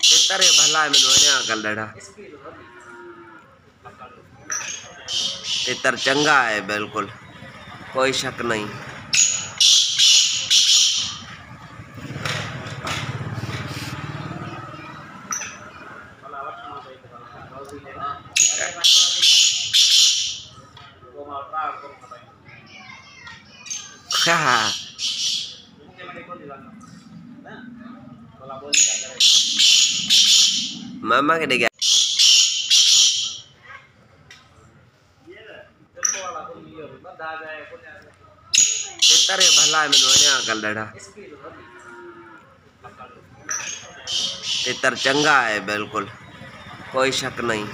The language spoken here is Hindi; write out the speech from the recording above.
तेतर ये भला है मैंने अकल डड़ा तेतर चंगा है बिल्कुल कोई शक नहीं। मामा के डिगा तेतर ये भला है मैंने अकल डड़ा तेतर चंगा है बिल्कुल कोई शक नहीं।